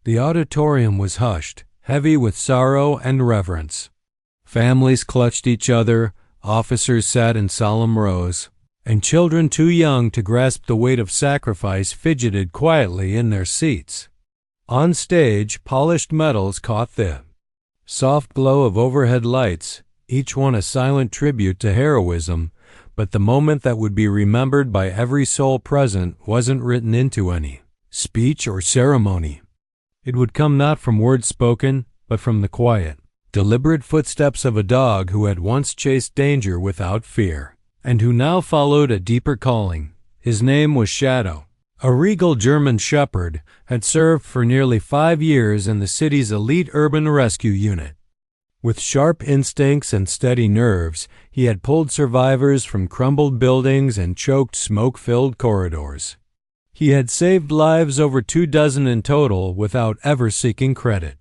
The auditorium was hushed, heavy with sorrow and reverence. Families clutched each other, officers sat in solemn rows, and children too young to grasp the weight of sacrifice fidgeted quietly in their seats. On stage, polished metals caught the soft glow of overhead lights, each one a silent tribute to heroism, but the moment that would be remembered by every soul present wasn't written into any speech or ceremony. It would come not from words spoken, but from the quiet, deliberate footsteps of a dog who had once chased danger without fear, and who now followed a deeper calling. His name was Shadow. A regal German shepherd, had served for nearly 5 years in the city's elite urban rescue unit. With sharp instincts and steady nerves, he had pulled survivors from crumbled buildings and choked smoke-filled corridors. He had saved lives over 24 in total without ever seeking credit.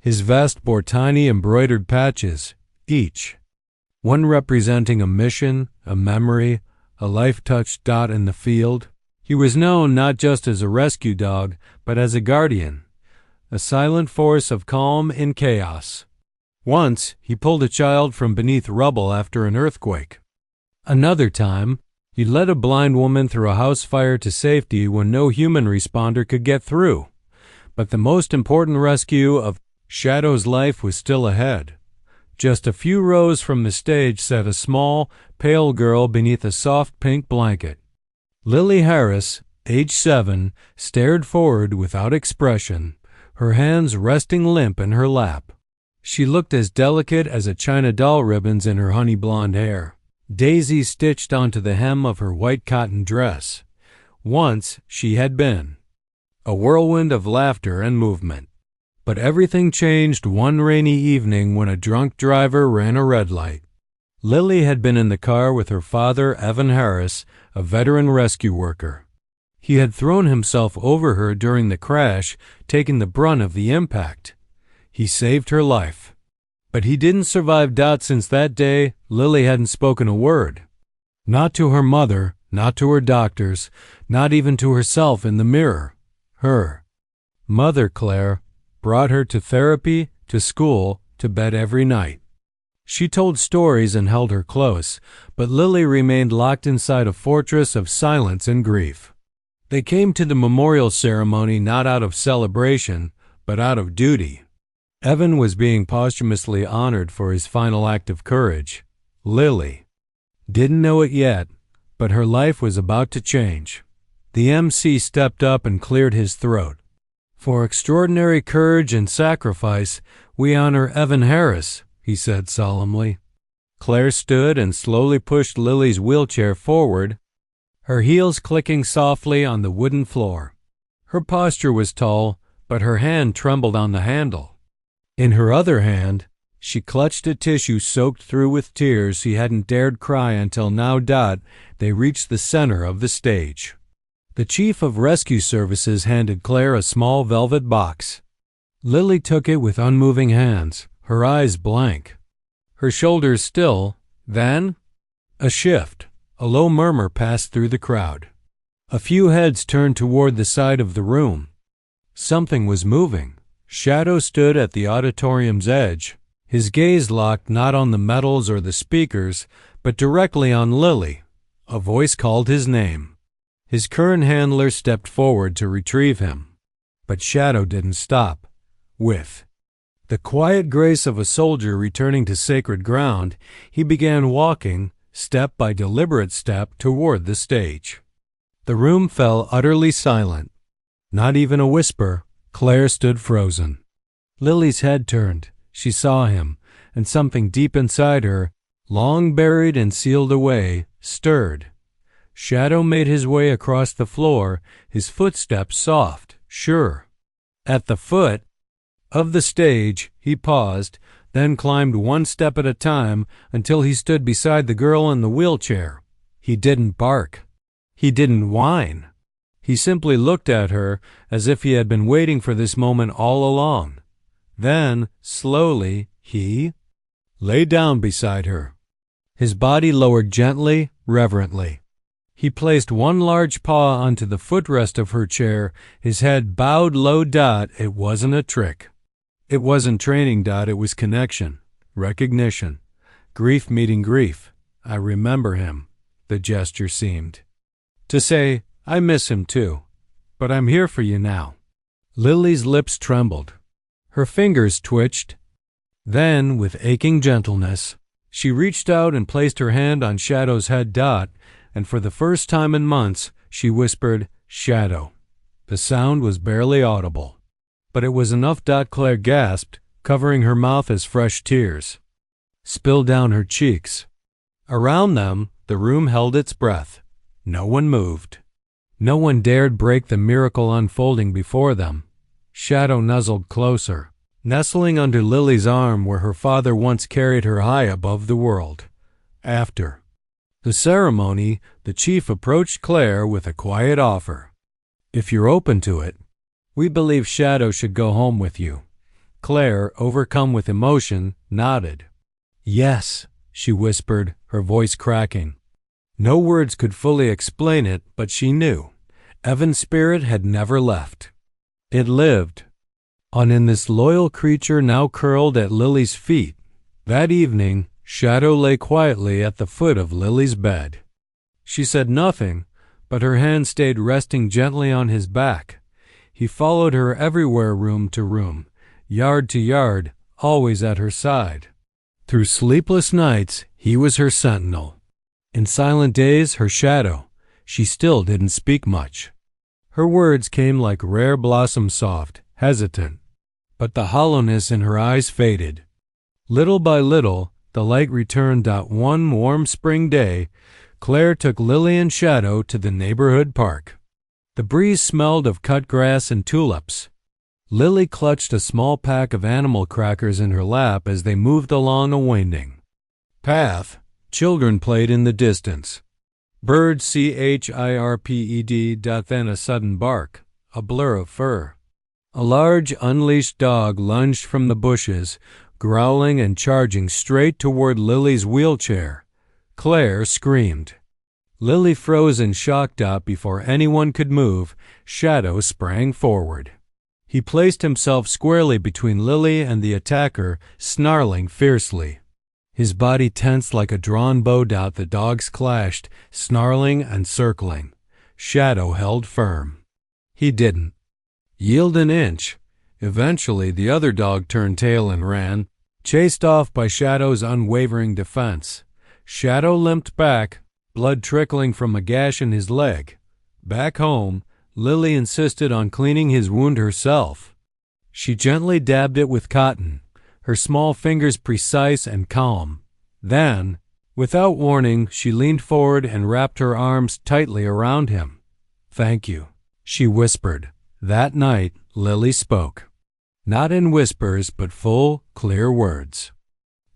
His vest bore tiny embroidered patches, each one representing a mission, a memory, a life-touched dot in the field. He was known not just as a rescue dog, but as a guardian, a silent force of calm in chaos. Once, he pulled a child from beneath rubble after an earthquake. Another time, he led a blind woman through a house fire to safety when no human responder could get through. But the most important rescue of Shadow's life was still ahead. Just a few rows from the stage sat a small, pale girl beneath a soft pink blanket. Lily Harris, age 7, stared forward without expression, her hands resting limp in her lap. She looked as delicate as a china doll ribbons in her honey blonde hair, daisies stitched onto the hem of her white cotton dress. Once she had been a whirlwind of laughter and movement. But everything changed one rainy evening when a drunk driver ran a red light. Lily had been in the car with her father, Evan Harris, a veteran rescue worker. He had thrown himself over her during the crash, taking the brunt of the impact. He saved her life. But he didn't survive. Since that day, Lily hadn't spoken a word. Not to her mother, not to her doctors, not even to herself in the mirror. Her mother, Claire, brought her to therapy, to school, to bed every night. She told stories and held her close, but Lily remained locked inside a fortress of silence and grief. They came to the memorial ceremony not out of celebration, but out of duty. Evan was being posthumously honored for his final act of courage. Lily didn't know it yet, but her life was about to change. The MC stepped up and cleared his throat. For extraordinary courage and sacrifice, we honor Evan Harris, he said solemnly. Claire stood and slowly pushed Lily's wheelchair forward, her heels clicking softly on the wooden floor. Her posture was tall, but her hand trembled on the handle. In her other hand, she clutched a tissue soaked through with tears he hadn't dared cry until now. They reached the center of the stage. The chief of rescue services handed Claire a small velvet box. Lily took it with unmoving hands, her eyes blank, her shoulders still. Then, a shift, a low murmur passed through the crowd. A few heads turned toward the side of the room. Something was moving. Shadow stood at the auditorium's edge, his gaze locked not on the medals or the speakers, but directly on Lily. A voice called his name. His current handler stepped forward to retrieve him. But Shadow didn't stop. With the quiet grace of a soldier returning to sacred ground, he began walking, step by deliberate step, toward the stage. The room fell utterly silent. Not even a whisper. Claire stood frozen. Lily's head turned. She saw him, and something deep inside her, long buried and sealed away, stirred. Shadow made his way across the floor, his footsteps soft, sure. At the foot of the stage, he paused, then climbed one step at a time until he stood beside the girl in the wheelchair. He didn't bark. He didn't whine. He simply looked at her as if he had been waiting for this moment all along. Then, slowly, he lay down beside her. His body lowered gently, reverently. He placed one large paw onto the footrest of her chair, his head bowed low. It wasn't a trick. It wasn't training. It was connection, recognition, grief meeting grief. I remember him, the gesture seemed to say. I miss him too, but I'm here for you now. Lily's lips trembled. Her fingers twitched. Then, with aching gentleness, she reached out and placed her hand on Shadow's head. And for the first time in months, she whispered, "Shadow." The sound was barely audible, but it was enough. Claire gasped, covering her mouth as fresh tears spilled down her cheeks. Around them, the room held its breath. No one moved. No one dared break the miracle unfolding before them. Shadow nuzzled closer, nestling under Lily's arm where her father once carried her high above the world. After the ceremony, the chief approached Claire with a quiet offer. "If you're open to it, we believe Shadow should go home with you." Claire, overcome with emotion, nodded. "Yes," she whispered, her voice cracking. No words could fully explain it, but she knew. Evan's spirit had never left. It lived on in this loyal creature now curled at Lily's feet. That evening, Shadow lay quietly at the foot of Lily's bed. She said nothing, but her hand stayed resting gently on his back. He followed her everywhere, room to room, yard to yard, always at her side. Through sleepless nights, he was her sentinel. In silent days, her shadow. She still didn't speak much. Her words came like rare blossom, soft, hesitant, but the hollowness in her eyes faded. Little by little, the light returned. One warm spring day, Claire took Lily and Shadow to the neighborhood park. The breeze smelled of cut grass and tulips. Lily clutched a small pack of animal crackers in her lap as they moved along a winding path. Children played in the distance. Birds chirped. Then a sudden bark, a blur of fur. A large, unleashed dog lunged from the bushes, growling and charging straight toward Lily's wheelchair. Claire screamed. Lily froze in shock. Before anyone could move, Shadow sprang forward. He placed himself squarely between Lily and the attacker, snarling fiercely. His body tensed like a drawn bow. The dogs clashed, snarling and circling. Shadow held firm. He didn't yield an inch. Eventually, the other dog turned tail and ran, chased off by Shadow's unwavering defense. Shadow limped back, blood trickling from a gash in his leg. Back home, Lily insisted on cleaning his wound herself. She gently dabbed it with cotton, her small fingers precise and calm. Then, without warning, she leaned forward and wrapped her arms tightly around him. "Thank you," she whispered. That night, Lily spoke. Not in whispers, but full, clear words.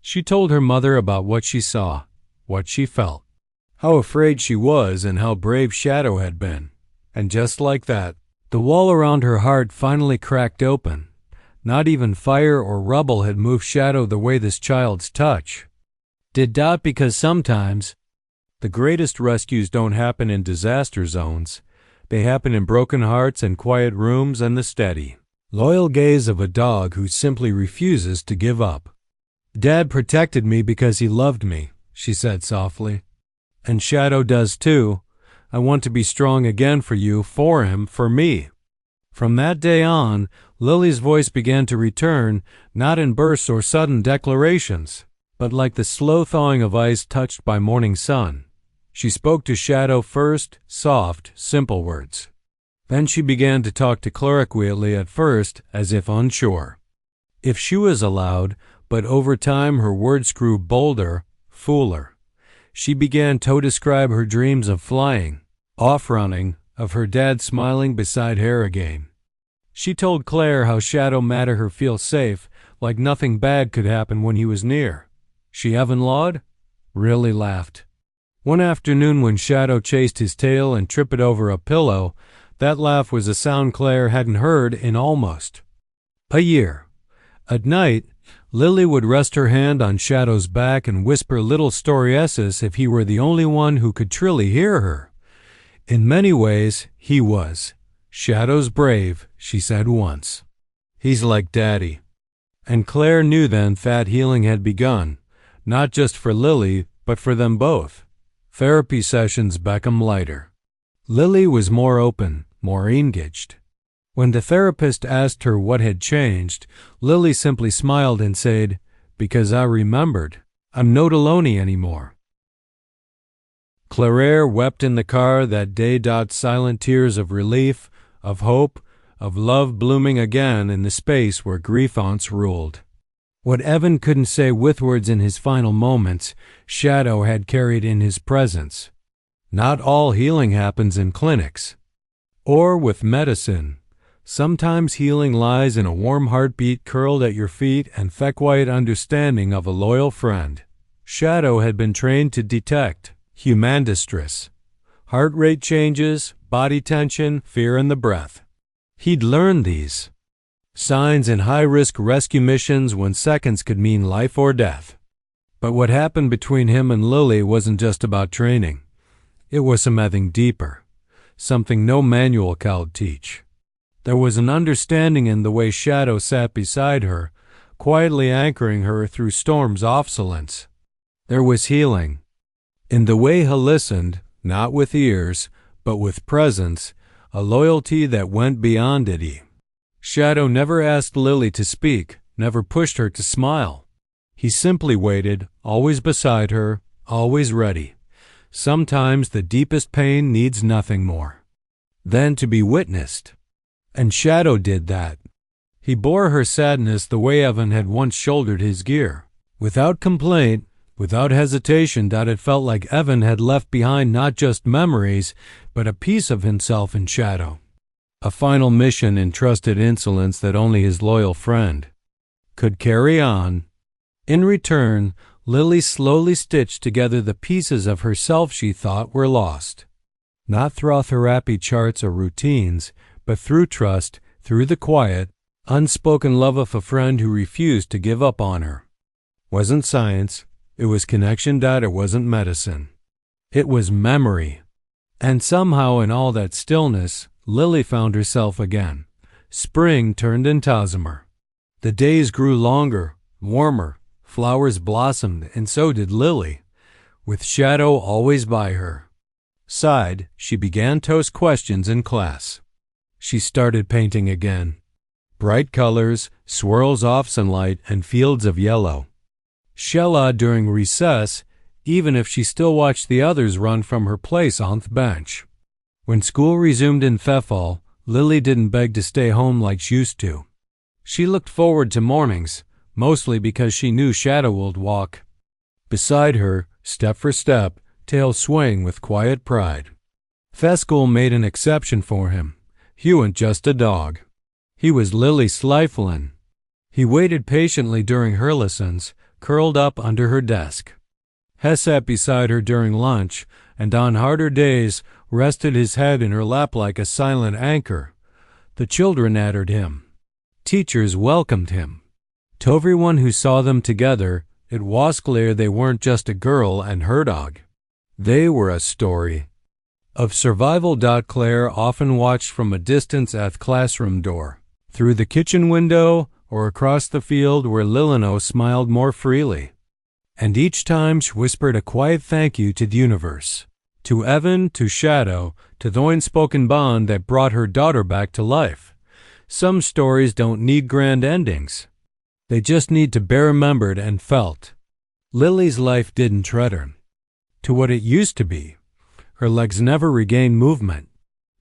She told her mother about what she saw, what she felt, how afraid she was, and how brave Shadow had been. And just like that, the wall around her heart finally cracked open. Not even fire or rubble had moved Shadow the way this child's touch did. Because sometimes the greatest rescues don't happen in disaster zones. They happen in broken hearts and quiet rooms and the steady, loyal gaze of a dog who simply refuses to give up. "Dad protected me because he loved me," she said softly. "And Shadow does too. I want to be strong again for you, for him, for me." From that day on, Lily's voice began to return, not in bursts or sudden declarations, but like the slow thawing of ice touched by morning sun. She spoke to Shadow first, soft, simple words. Then she began to talk to Claire quietly at first, as if unsure if she was allowed, but over time her words grew bolder, fuller. She began to describe her dreams of flying, off-running, of her dad smiling beside her again. She told Claire how Shadow made her feel safe, like nothing bad could happen when he was near. She Evan lawed? Really laughed. One afternoon when Shadow chased his tail and tripped it over a pillow, that laugh was a sound Claire hadn't heard in almost a year. At night, Lily would rest her hand on Shadow's back and whisper little storiesses if he were the only one who could truly hear her. In many ways, he was. Shadow's brave, she said once. He's like Daddy. And Claire knew then that healing had begun, not just for Lily, but for them both. Therapy sessions became lighter. Lily was more open, more engaged. When the therapist asked her what had changed, Lily simply smiled and said, "Because I remembered. I'm not alone anymore." Claire wept in the car that day. Silent tears of relief, of hope, of love blooming again in the space where grief once ruled. What Evan couldn't say with words in his final moments, Shadow had carried in his presence. Not all healing happens in clinics or with medicine. Sometimes healing lies in a warm heartbeat curled at your feet and the quiet understanding of a loyal friend. Shadow had been trained to detect human distress, heart rate changes, body tension, fear in the breath. He'd learned these signs in high-risk rescue missions when seconds could mean life or death. But what happened between him and Lily wasn't just about training. It was something deeper, something no manual could teach. There was an understanding in the way Shadow sat beside her, quietly anchoring her through storms of silence. There was healing in the way he listened, not with ears, but with presence, a loyalty that went beyond it. Shadow never asked Lily to speak, never pushed her to smile. He simply waited, always beside her, always ready. Sometimes the deepest pain needs nothing more than to be witnessed. And Shadow did that. He bore her sadness the way Evan had once shouldered his gear, without complaint, without hesitation. It felt like Evan had left behind not just memories, but a piece of himself in Shadow. A final mission entrusted insolence that only his loyal friend could carry on. In return, Lily slowly stitched together the pieces of herself she thought were lost. Not through therapy charts or routines, but through trust, through the quiet, unspoken love of a friend who refused to give up on her. Wasn't science. It was connection. It wasn't medicine. It was memory. And somehow in all that stillness, Lily found herself again. Spring turned into summer. The days grew longer, warmer, flowers blossomed, and so did Lily, with Shadow always by her side. She began to ask questions in class. She started painting again. Bright colors, swirls of sunlight, and fields of yellow. Shella during recess, even if she still watched the others run from her place on the bench. When school resumed in fall, Lily didn't beg to stay home like she used to. She looked forward to mornings, mostly because she knew Shadow would walk beside her, step for step, tail swaying with quiet pride. School made an exception for him. He wasn't just a dog. He was Lily's lifeline. He waited patiently during her lessons, curled up under her desk. He sat beside her during lunch, and on harder days rested his head in her lap like a silent anchor. The children adored him. Teachers welcomed him. To everyone who saw them together, it was clear they weren't just a girl and her dog. They were a story of survival. Claire often watched from a distance at the classroom door, through the kitchen window, or across the field where Lilino smiled more freely. And each time she whispered a quiet thank you to the universe, to Evan, to Shadow, to the unspoken bond that brought her daughter back to life. Some stories don't need grand endings. They just need to be remembered and felt. Lily's life didn't return to what it used to be. Her legs never regained movement.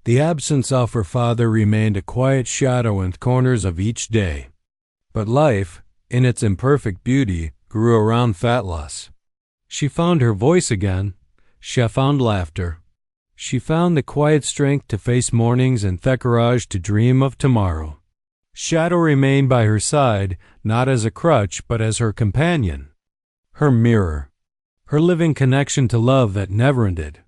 The absence of her father remained a quiet shadow in the corners of each day. But life, in its imperfect beauty, grew around fat loss. She found her voice again. She found laughter. She found the quiet strength to face mornings and the courage to dream of tomorrow. Shadow remained by her side, not as a crutch, but as her companion, her mirror, her living connection to love that never ended.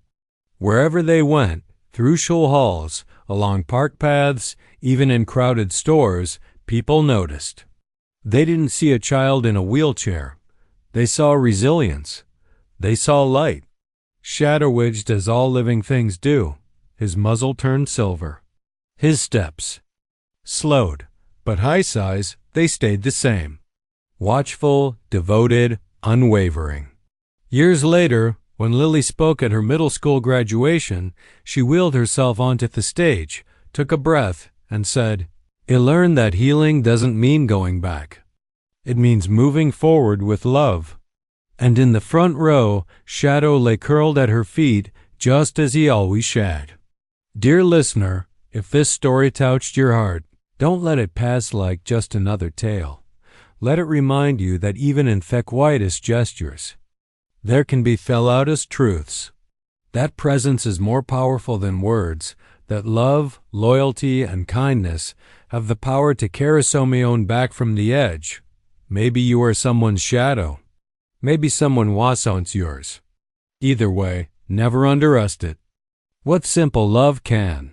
Wherever they went, through school halls, along park paths, even in crowded stores, people noticed. They didn't see a child in a wheelchair. They saw resilience. They saw light. Shadow-edged as all living things do. his muzzle turned silver. His steps slowed, but high size, they stayed the same. Watchful, devoted, unwavering. Years later, when Lily spoke at her middle school graduation, she wheeled herself onto the stage, took a breath, and said, "I learned that healing doesn't mean going back. It means moving forward with love." And in the front row, Shadow lay curled at her feet, just as he always shad. Dear listener, if this story touched your heart, don't let it pass like just another tale. Let it remind you that even in the quietest gestures, there can be the loudest truths. That presence is more powerful than words, that love, loyalty, and kindness have the power to carry someone back from the edge. Maybe you are someone's shadow. Maybe someone wasn't yours. Either way, never underestimate what simple love can.